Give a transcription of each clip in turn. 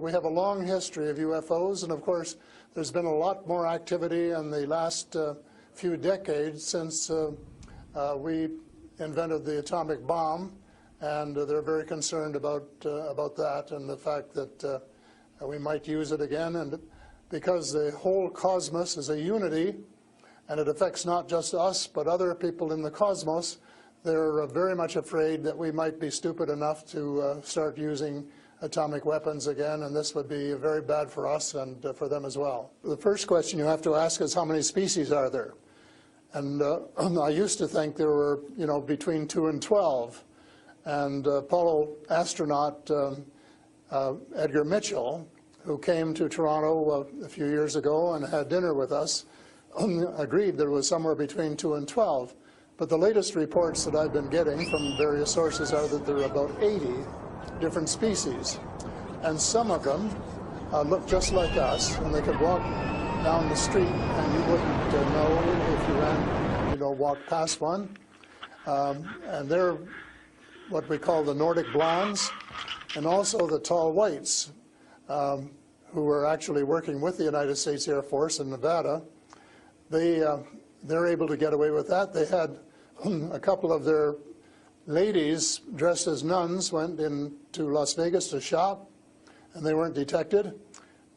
We have a long history of UFOs, and of course there's been a lot more activity in the last few decades since we invented the atomic bomb, and they're very concerned about that and the fact that we might use it again. And because the whole cosmos is a unity, and it affects not just us but other people in the cosmos, they're very much afraid that we might be stupid enough to start using atomic weapons again, and this would be very bad for us and for them as well. The first question you have to ask is, how many species are there? And I used to think there were, between 2 and 12. And Apollo astronaut Edgar Mitchell, who came to Toronto a few years ago and had dinner with us, agreed there was somewhere between 2 and 12. But the latest reports that I've been getting from various sources are that there are about 80 different species. And some of them look just like us, and they could walk down the street and you wouldn't know if you ran, walked past one. And they're what we call the Nordic blondes, and also the tall whites, who are actually working with the United States Air Force in Nevada. They're able to get away with that. They had a couple of their ladies dressed as nuns went into Las Vegas to shop, and they weren't detected.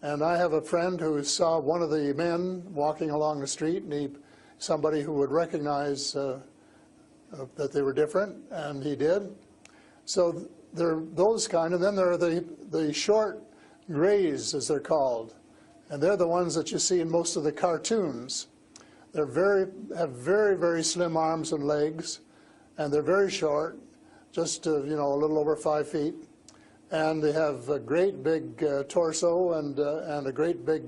And I have a friend who saw one of the men walking along the street, and somebody who would recognize that they were different, and he did. So there are those kind, and then there are the short grays, as they're called, and they're the ones that you see in most of the cartoons. They're have very, very slim arms and legs, and they're very short, just a little over 5 feet, and they have a great big torso and a great big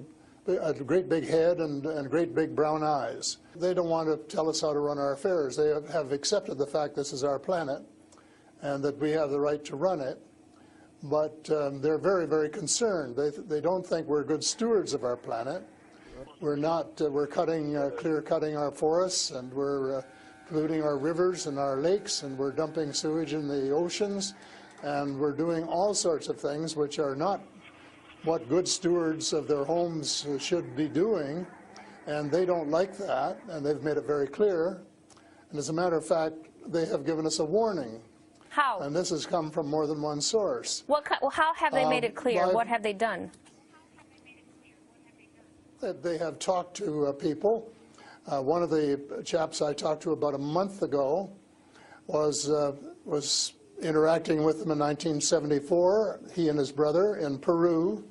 head and great big brown eyes. They don't want to tell us how to run our affairs. They have accepted the fact this is our planet and that we have the right to run it, but they're very, very concerned. They don't think we're good stewards of our planet. We're not. We're clear-cutting our forests, and we're polluting our rivers and our lakes, and we're dumping sewage in the oceans, and we're doing all sorts of things which are not what good stewards of their homes should be doing, and they don't like that, and they've made it very clear. And as a matter of fact, they have given us a warning. How? And this has come from more than one source. How have they made it clear? What have they done? They have talked to people. One of the chaps I talked to about a month ago was interacting with them in 1974, he and his brother, in Peru,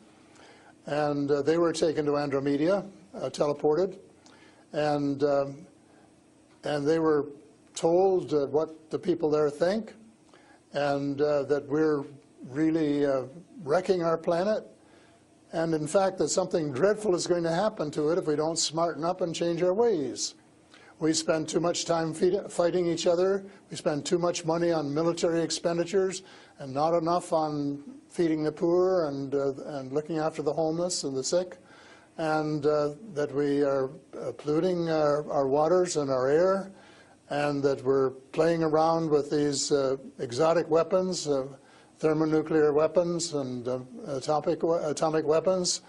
and they were taken to Andromeda, teleported, and they were told what the people there think, and that we're really wrecking our planet, and in fact that something dreadful is going to happen to it if we don't smarten up and change our ways. We spend too much time fighting each other. We spend too much money on military expenditures and not enough on feeding the poor and looking after the homeless and the sick, and that we are polluting our waters and our air, and that we're playing around with these exotic weapons, thermonuclear weapons and atomic weapons,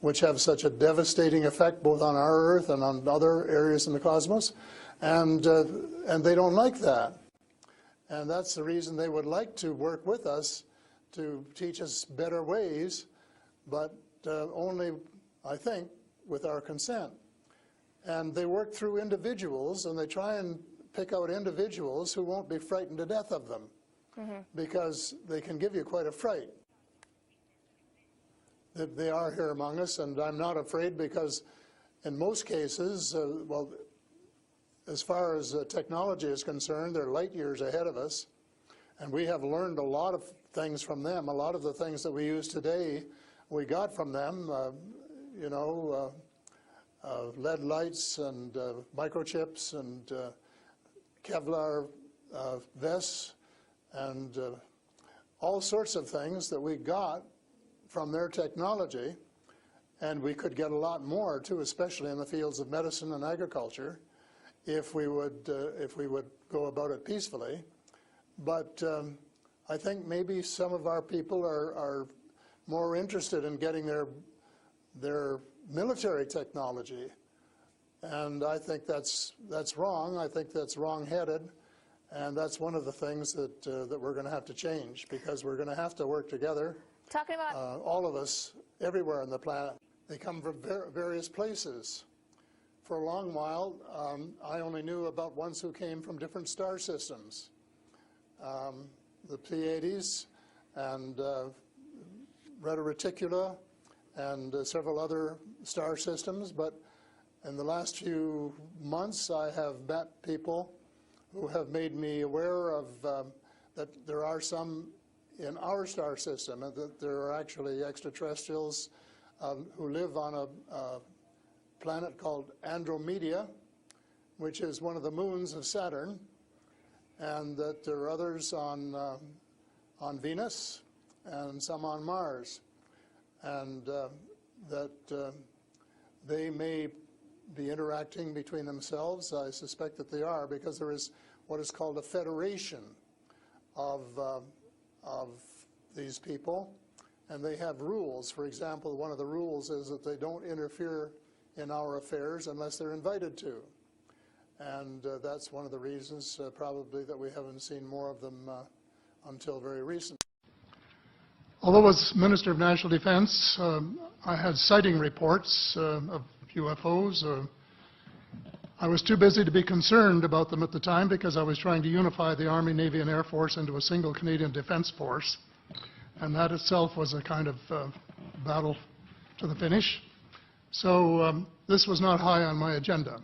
which have such a devastating effect both on our Earth and on other areas in the cosmos, and they don't like that. And that's the reason they would like to work with us to teach us better ways, but only, I think, with our consent. And they work through individuals, and they try and pick out individuals who won't be frightened to death of them, because they can give you quite a fright. They are here among us, and I'm not afraid, because in most cases, well, as far as technology is concerned, they're light years ahead of us, and we have learned a lot of things from them. A lot of the things that we use today, we got from them, lead lights and microchips and Kevlar vests and all sorts of things that we got from their technology, and we could get a lot more too, especially in the fields of medicine and agriculture, if we would go about it peacefully. But I think maybe some of our people are more interested in getting their military technology. And I think that's wrong. I think that's wrong-headed. And that's one of the things that we're going to have to change, because we're going to have to work together. Talking about all of us, everywhere on the planet. They come from various places. For a long while, I only knew about ones who came from different star systems. The Pleiades and Reta Reticula and several other star systems. But in the last few months, I have met people who have made me aware of that there are some in our star system, and that there are actually extraterrestrials who live on a planet called Andromeda, which is one of the moons of Saturn, and that there are others on Venus and some on Mars, and that they may be interacting between themselves. I suspect that they are, because there is what is called a federation of these people, and they have rules. For example, one of the rules is that they don't interfere in our affairs unless they're invited to. And that's one of the reasons probably that we haven't seen more of them until very recently. Although as Minister of National Defense, I had sighting reports of UFOs. I was too busy to be concerned about them at the time, because I was trying to unify the Army, Navy, and Air Force into a single Canadian Defence Force. And that itself was a kind of battle to the finish. So this was not high on my agenda.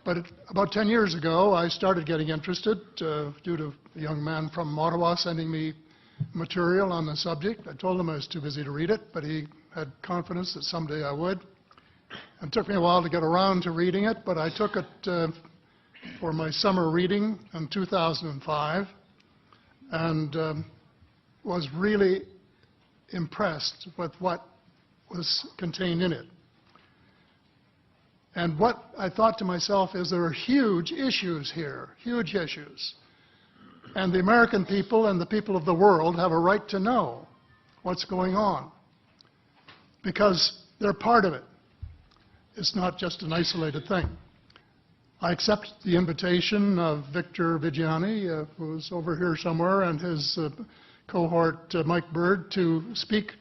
But about 10 years ago, I started getting interested due to a young man from Ottawa sending me material on the subject. I told him I was too busy to read it, but he had confidence that someday I would. It took me a while to get around to reading it, but I took it for my summer reading in 2005, and was really impressed with what was contained in it. And what I thought to myself is, there are huge issues here, huge issues. And the American people and the people of the world have a right to know what's going on, because they're part of it. It's not just an isolated thing. I accept the invitation of Victor Vigiani, who's over here somewhere, and his cohort, Mike Bird, to speak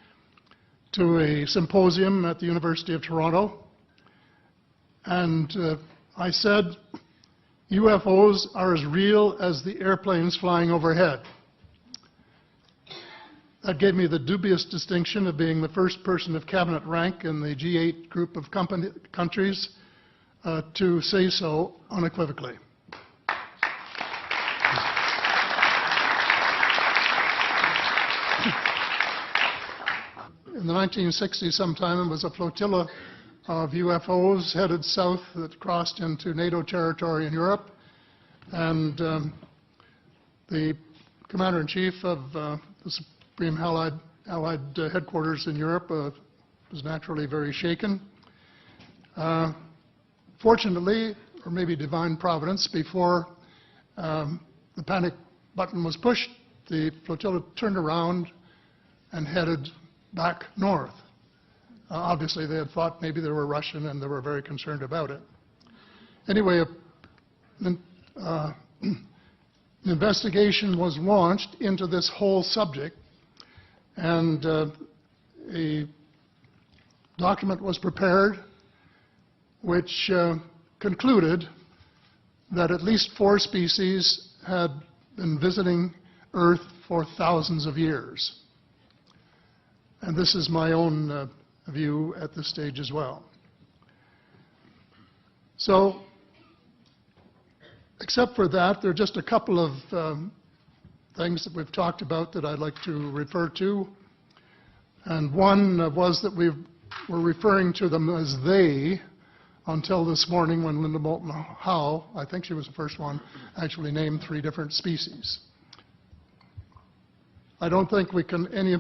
to a symposium at the University of Toronto. And I said, UFOs are as real as the airplanes flying overhead. That gave me the dubious distinction of being the first person of cabinet rank in the G8 group of countries to say so unequivocally. In the 1960s sometime, it was a flotilla of UFOs headed south that crossed into NATO territory in Europe. And the commander-in-chief of the Supreme Allied headquarters in Europe was naturally very shaken. Fortunately, or maybe divine providence, before the panic button was pushed, the flotilla turned around and headed back north. Obviously, they had thought maybe they were Russian, and they were very concerned about it. Anyway, an investigation was launched into this whole subject, and a document was prepared which concluded that at least 4 species had been visiting Earth for thousands of years. And this is my own view at this stage as well. So, except for that, there are just a couple of things that we've talked about that I'd like to refer to. And one was that we were referring to them as they until this morning, when Linda Moulton Howe, I think she was the first one, actually named 3 different species. I don't think we can any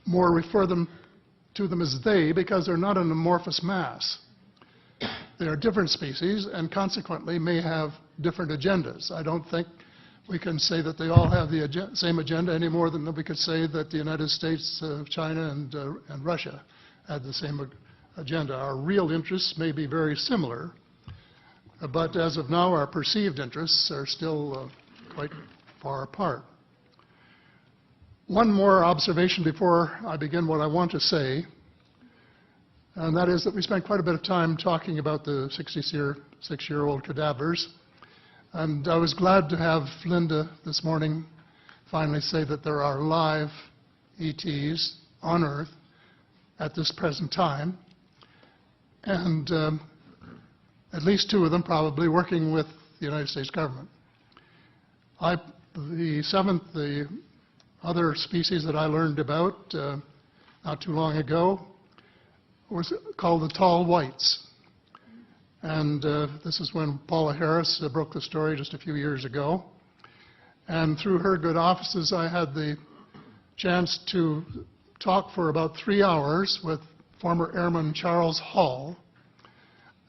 more refer to them as they, because they're not an amorphous mass. They are different species, and consequently may have different agendas. I don't think we can say that they all have the same agenda any more than we could say that the United States, China, and Russia had the same agenda. Our real interests may be very similar, but as of now, our perceived interests are still quite far apart. One more observation before I begin what I want to say, and that is that we spent quite a bit of time talking about the 66-year-old cadavers. And I was glad to have Linda this morning finally say that there are live ETs on Earth at this present time, and at least 2 of them probably working with the United States government. The other species that I learned about not too long ago was called the tall whites. And this is when Paula Harris broke the story just a few years ago. And through her good offices, I had the chance to talk for about 3 hours with former Airman Charles Hall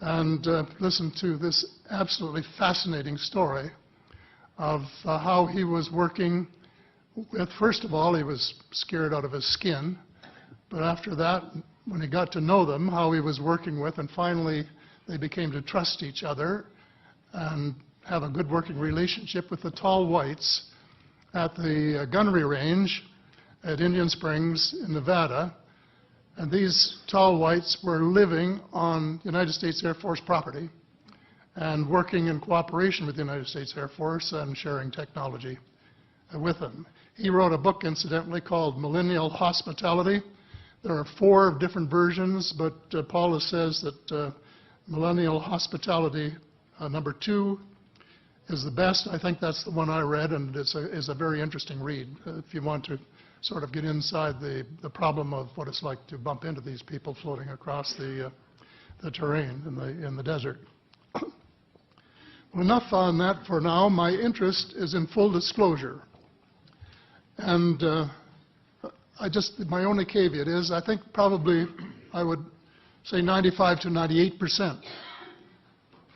and listen to this absolutely fascinating story of how he was working with, first of all, he was scared out of his skin, but after that, when he got to know them, how he was working with, and finally they became to trust each other and have a good working relationship with the tall whites at the gunnery range at Indian Springs in Nevada. And these tall whites were living on United States Air Force property and working in cooperation with the United States Air Force and sharing technology with them. He wrote a book, incidentally, called Millennial Hospitality. There are 4 different versions, but Paula says that Millennial Hospitality number 2 is the best. I think that's the one I read, and it's a very interesting read if you want to sort of get inside the problem of what it's like to bump into these people floating across the terrain in the desert. Well, enough on that for now. My interest is in full disclosure. And my only caveat is I think probably I would say 95 to 98%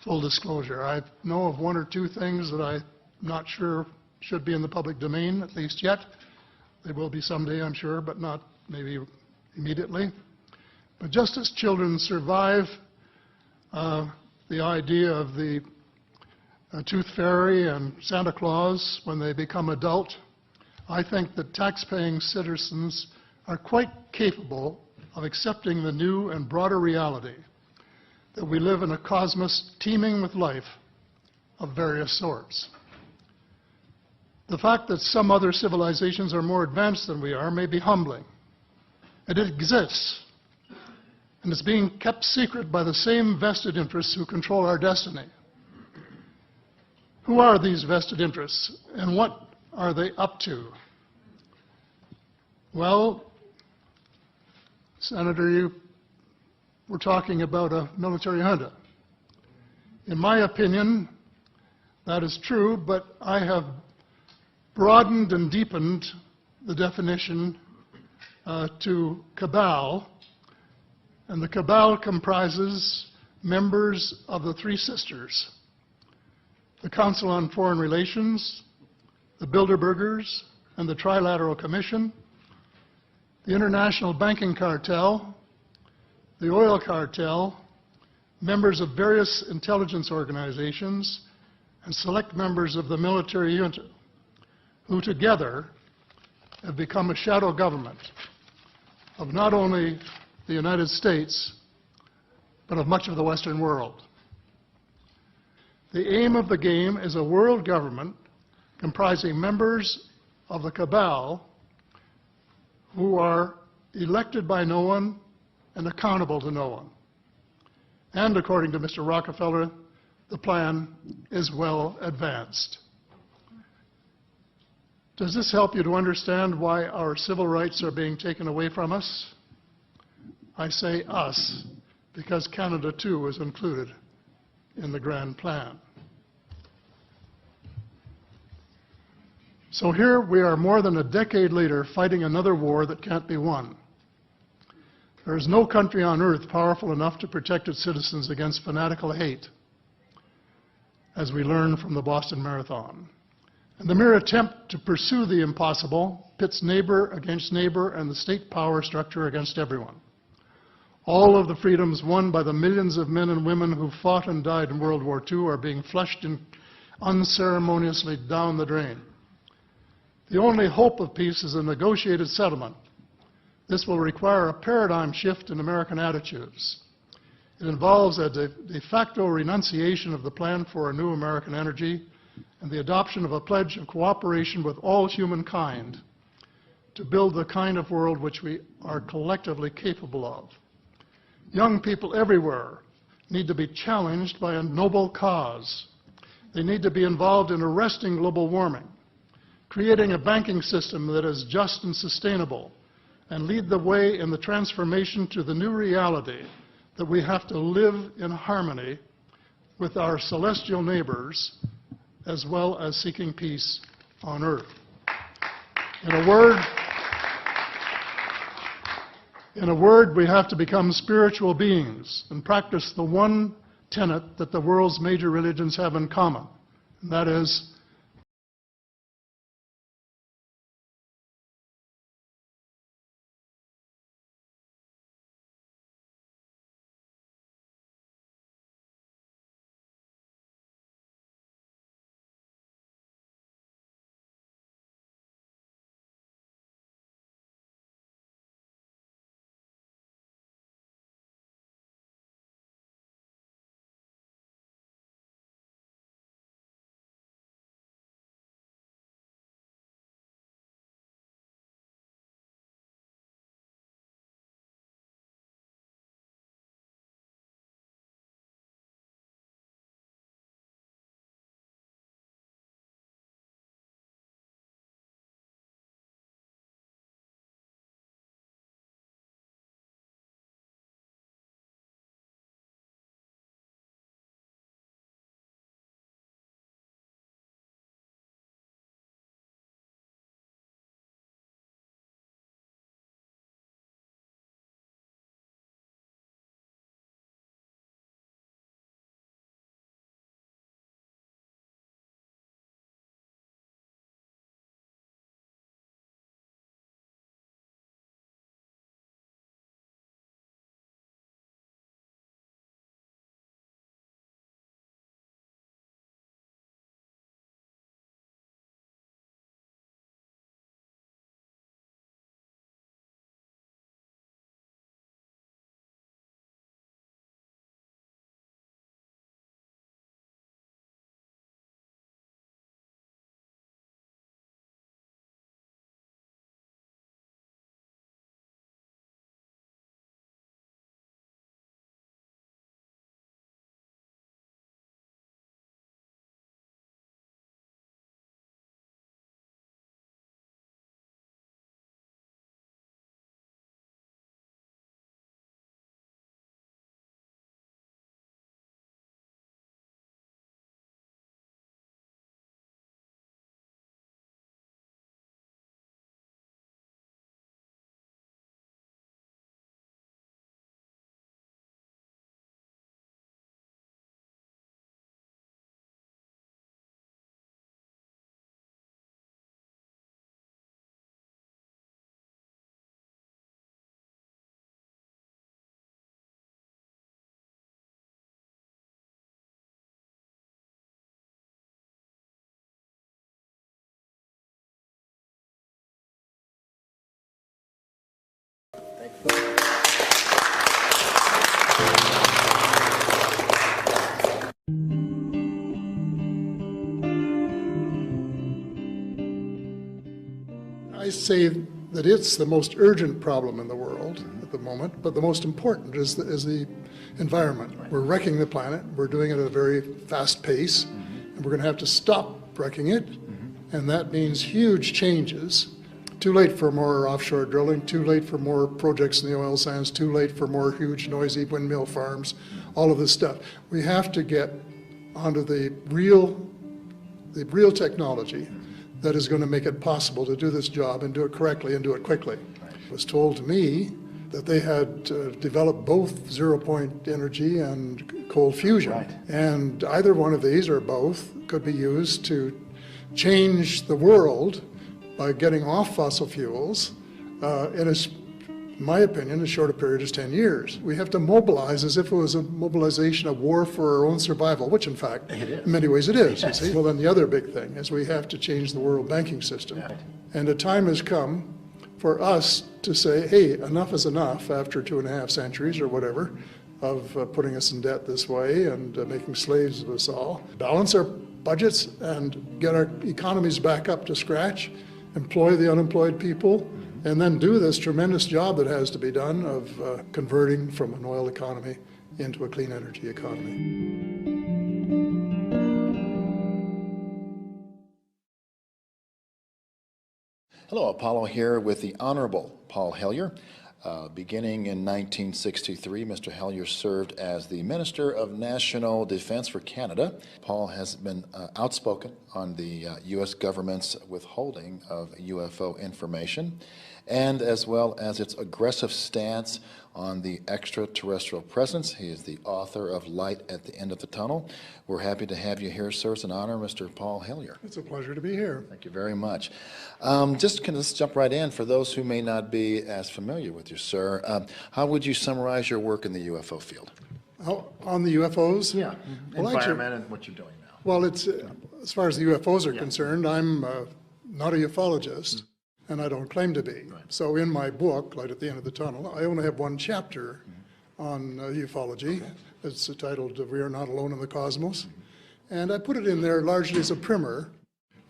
full disclosure. I know of 1 or 2 things that I'm not sure should be in the public domain, at least yet. They will be someday, I'm sure, but not maybe immediately. But just as children survive the idea of the Tooth Fairy and Santa Claus when they become adult, I think that tax-paying citizens are quite capable of accepting the new and broader reality that we live in a cosmos teeming with life of various sorts. The fact that some other civilizations are more advanced than we are may be humbling. It exists, and it's being kept secret by the same vested interests who control our destiny. Who are these vested interests, and what are they up to? Well, Senator, you were talking about a military junta. In my opinion, that is true, but I have broadened and deepened the definition to cabal, and the cabal comprises members of the 3 sisters: the Council on Foreign Relations, the Bilderbergers, and the Trilateral Commission, the International Banking Cartel, the Oil Cartel, members of various intelligence organizations, and select members of the military junta, who together have become a shadow government of not only the United States, but of much of the Western world. The aim of the game is a world government comprising members of the cabal who are elected by no one and accountable to no one. And according to Mr. Rockefeller, the plan is well advanced. Does this help you to understand why our civil rights are being taken away from us? I say us, because Canada too is included in the grand plan. So here we are more than a decade later fighting another war that can't be won. There is no country on earth powerful enough to protect its citizens against fanatical hate, as we learned from the Boston Marathon. And the mere attempt to pursue the impossible pits neighbor against neighbor and the state power structure against everyone. All of the freedoms won by the millions of men and women who fought and died in World War II are being flushed unceremoniously down the drain. The only hope of peace is a negotiated settlement. This will require a paradigm shift in American attitudes. It involves a de facto renunciation of the plan for a new American energy and the adoption of a pledge of cooperation with all humankind to build the kind of world which we are collectively capable of. Young people everywhere need to be challenged by a noble cause. They need to be involved in arresting global warming, creating a banking system that is just and sustainable, and lead the way in the transformation to the new reality that we have to live in harmony with our celestial neighbors, as well as seeking peace on earth. In a word, we have to become spiritual beings and practice the one tenet that the world's major religions have in common, and that is I say that it's the most urgent problem in the world at the moment, but the most important is the environment. We're wrecking the planet. We're doing it at a very fast pace, and we're going to have to stop wrecking it, and that means huge changes. Too late for more offshore drilling, too late for more projects in the oil sands, too late for more huge noisy windmill farms, all of this stuff. We have to get onto the real technology that is going to make it possible to do this job and do it correctly and do it quickly. It was told to me that they had developed both zero-point energy and cold fusion. Right. And either one of these or both could be used to change the world by getting off fossil fuels in my opinion, as short a period as 10 years. We have to mobilize as if it was a mobilization of war for our own survival, which in fact, in many ways it is, you see. Well, then the other big thing is we have to change the world banking system. And the time has come for us to say, hey, enough is enough after 2.5 centuries or whatever of putting us in debt this way and making slaves of us all. Balance our budgets and get our economies back up to scratch, employ the unemployed people, and then do this tremendous job that has to be done of converting from an oil economy into a clean energy economy. Hello, Apollo here with the Honorable Paul Hellyer. Beginning in 1963, Mr. Hellyer served as the Minister of National Defense for Canada. Paul has been outspoken on the U.S. government's withholding of UFO information, and as well as its aggressive stance on the extraterrestrial presence. He is the author of Light at the End of the Tunnel. We're happy to have you here, sir. It's an honor, Mr. Paul Hellyer. It's a pleasure to be here. Thank you very much. Let's jump right in. For those who may not be as familiar with you, sir, how would you summarize your work in the UFO field? On the UFOs? Yeah, well, environment actually, and what you're doing now. Well, it's as far as the UFOs are concerned, I'm not a ufologist. And I don't claim to be. Right. So in my book, Light at the End of the Tunnel, I only have one chapter on ufology. Okay. It's titled We Are Not Alone in the Cosmos. And I put it in there largely as a primer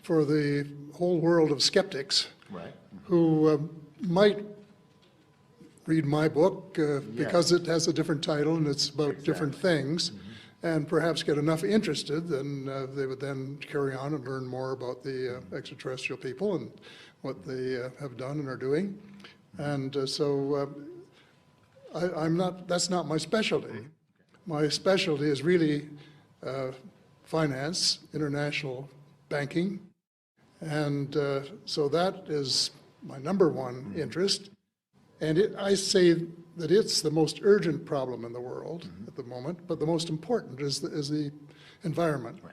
for the whole world of skeptics who might read my book because it has a different title and it's about different things, and perhaps get enough interested, and they would then carry on and learn more about the extraterrestrial people and what they have done and are doing. And so that's not my specialty. My specialty is really finance, international banking. And so that is my number one interest. And I say that it's the most urgent problem in the world at the moment, but the most important is the environment. Right.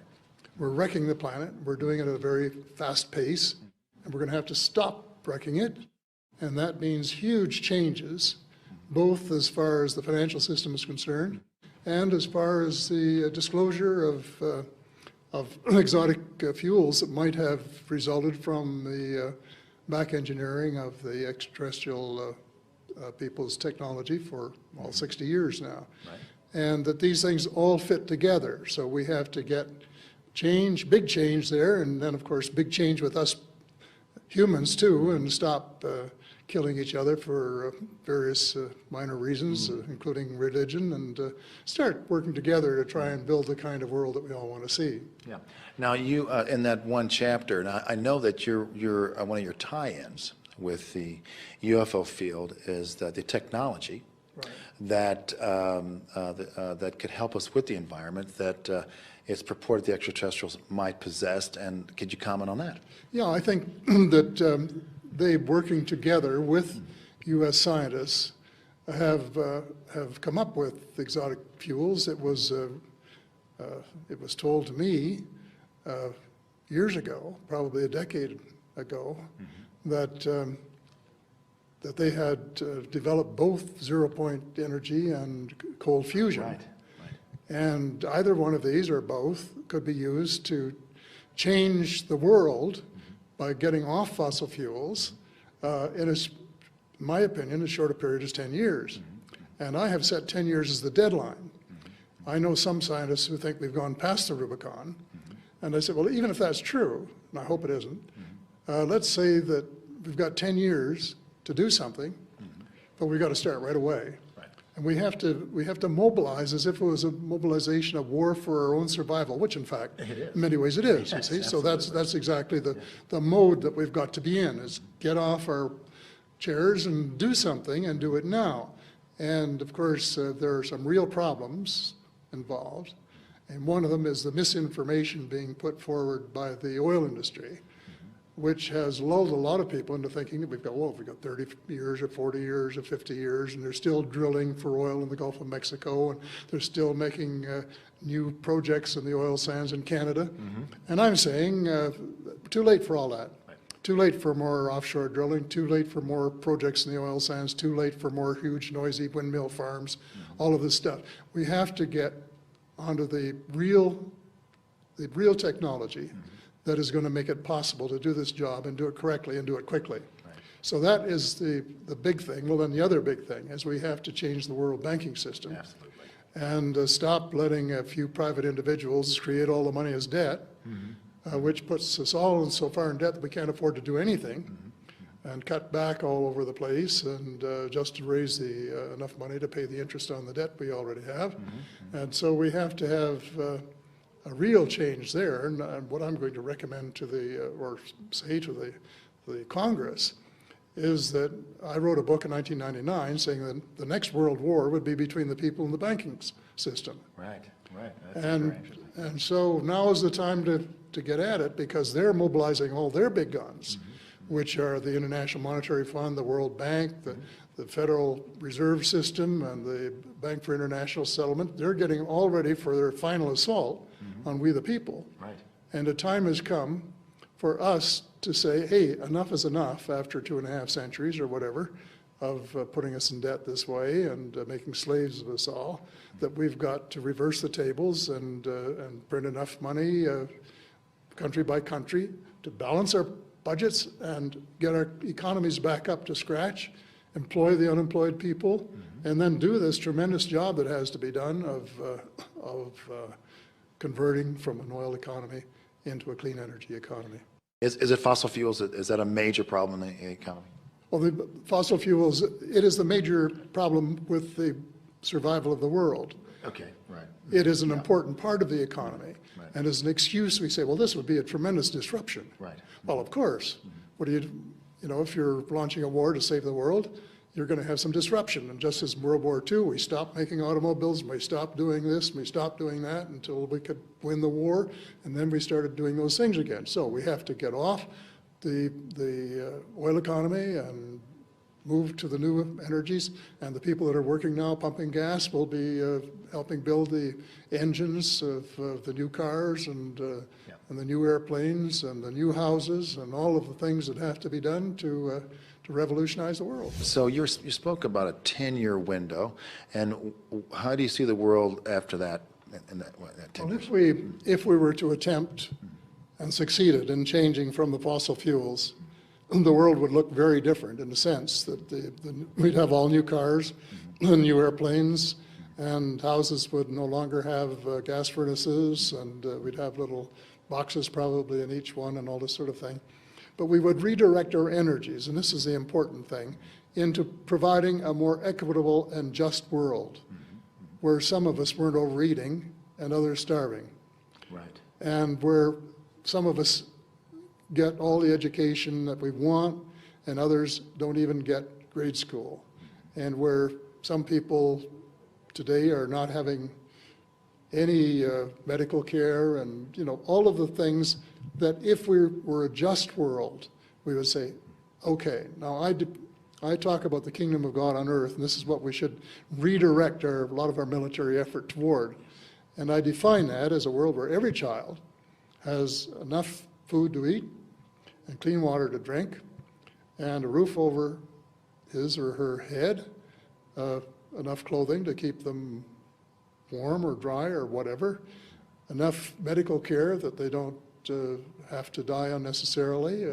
We're wrecking the planet. We're doing it at a very fast pace. And we're going to have to stop wrecking it, and that means huge changes, both as far as the financial system is concerned, and as far as the disclosure of exotic fuels that might have resulted from the back engineering of the extraterrestrial people's technology for 60 years now. Right. And that these things all fit together. So we have to get change, big change there, and then of course big change with us humans too, and stop killing each other for various minor reasons, including religion, and start working together to try and build the kind of world that we all want to see. Yeah. Now you, in that one chapter, and I know that one of your tie-ins with the UFO field is that the technology that that could help us with the environment that it's purported the extraterrestrials might possess, and could you comment on that? Yeah, I think that they, working together with U.S. scientists, have come up with exotic fuels. It was told to me years ago, probably a decade ago, that they had developed both zero-point energy and cold fusion. Right. And either one of these, or both, could be used to change the world by getting off fossil fuels in my opinion, as short a period as 10 years. And I have set 10 years as the deadline. I know some scientists who think we've gone past the Rubicon. And I said, well, even if that's true, and I hope it isn't, let's say that we've got 10 years to do something, but we've got to start right away. And we have to mobilize as if it was a mobilization of war for our own survival, which in fact, in many ways it is, you see. So that's exactly the mode that we've got to be in, is get off our chairs and do something, and do it now. And of course, there are some real problems involved. And one of them is the misinformation being put forward by the oil industry, which has lulled a lot of people into thinking that we've got 30 years or 40 years or 50 years, and they're still drilling for oil in the Gulf of Mexico, and they're still making new projects in the oil sands in Canada. And I'm saying, too late for all that. Too late for more offshore drilling, too late for more projects in the oil sands, too late for more huge, noisy windmill farms, all of this stuff. We have to get onto the real technology that is going to make it possible to do this job and do it correctly and do it quickly. Right. So that is the big thing. Well, then the other big thing is we have to change the world banking system. Absolutely. And stop letting a few private individuals create all the money as debt, which puts us all so far in debt that we can't afford to do anything, and cut back all over the place, and just to raise enough money to pay the interest on the debt we already have. And so we have to have a real change there, and what I'm going to recommend to or say to the Congress is that I wrote a book in 1999 saying that the next world war would be between the people and the banking system. Right. That's very interesting. And so now is the time to get at it, because they're mobilizing all their big guns, which are the International Monetary Fund, the World Bank, the Federal Reserve System, and the Bank for International Settlement. They're getting all ready for their final assault on we the people. Right. And a time has come for us to say, hey, enough is enough after 2.5 centuries or whatever of putting us in debt this way and making slaves of us all, that we've got to reverse the tables and print enough money country by country to balance our budgets and get our economies back up to scratch, employ the unemployed people, and then do this tremendous job that has to be done of converting from an oil economy into a clean energy economy. Is it fossil fuels? Is that a major problem in the economy? Well, the fossil fuels, it is the major problem with the survival of the world. Okay, right. It is an important part of the economy. Right. And as an excuse, we say, well, this would be a tremendous disruption. Right. Well, of course. What do you know, if you're launching a war to save the world, you're going to have some disruption. And just as World War II, we stopped making automobiles, and we stopped doing this, and we stopped doing that until we could win the war, and then we started doing those things again. So we have to get off the oil economy and move to the new energies, and the people that are working now pumping gas will be helping build the engines of the new cars and the new airplanes and the new houses and all of the things that have to be done to revolutionize the world. So you spoke about a 10-year window, and how do you see the world after that? In that 10 Well, years? if we were to attempt and succeeded in changing from the fossil fuels, the world would look very different in the sense that we'd have all new cars, new airplanes, and houses would no longer have gas furnaces, and we'd have little boxes probably in each one and all this sort of thing. But we would redirect our energies, and this is the important thing, into providing a more equitable and just world where some of us weren't overeating and others starving. Right. And where some of us get all the education that we want and others don't even get grade school. And where some people today are not having any medical care, and all of the things that if we were a just world, we would say, okay, now I talk about the kingdom of God on earth, and this is what we should redirect a lot of our military effort toward. And I define that as a world where every child has enough food to eat and clean water to drink and a roof over his or her head, enough clothing to keep them warm or dry or whatever, enough medical care that they don't have to die unnecessarily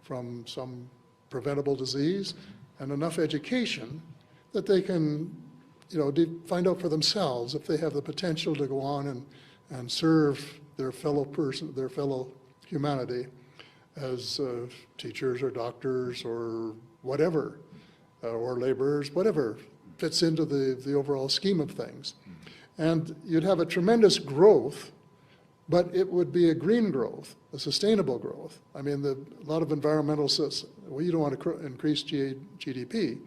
from some preventable disease, and enough education that they can find out for themselves if they have the potential to go on and serve their fellow humanity as teachers or doctors or whatever, or laborers, whatever fits into the overall scheme of things. And you'd have a tremendous growth, but it would be a green growth, a sustainable growth. I mean, a lot of environmentalists, well, you don't want to increase GDP.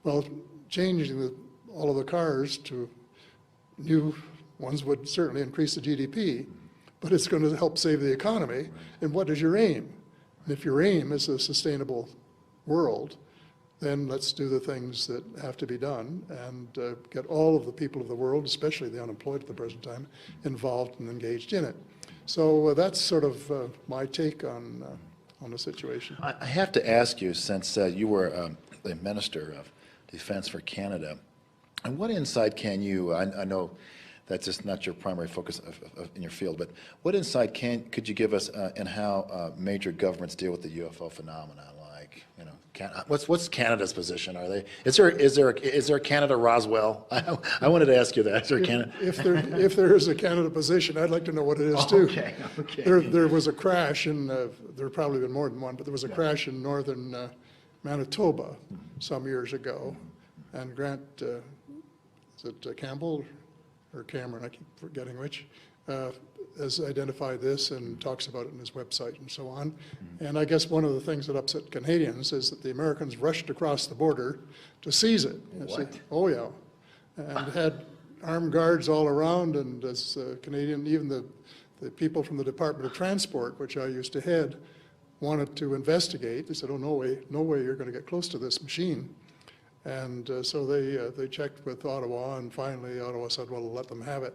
Well, changing all of the cars to new ones would certainly increase the GDP, but it's going to help save the economy. And what is your aim? And if your aim is a sustainable world, then let's do the things that have to be done and get all of the people of the world, especially the unemployed at the present time, involved and engaged in it. So that's sort of my take on the situation. I have to ask you, since you were the Minister of Defense for Canada, and what insight can you, I know that's just not your primary focus in your field, but what insight could you give us in how major governments deal with the UFO phenomenon? Like, you know, what's Canada's position? Is there a Canada Roswell? I wanted to ask you that. Is there Canada? If there is a Canada position, I'd like to know what it is too. Okay. Okay. There was a crash in, there have probably been more than one, but there was a crash in northern Manitoba some years ago, and Grant, is it Campbell or Cameron, I keep forgetting which, has identified this and talks about it in his website and so on. And I guess one of the things that upset Canadians is that the Americans rushed across the border to seize it. What? Oh yeah, and had armed guards all around, and as Canadian, even the people from the Department of Transport, which I used to head, wanted to investigate. They said, oh, no way you're going to get close to this machine. And so they checked with Ottawa, and finally Ottawa said, well, let them have it.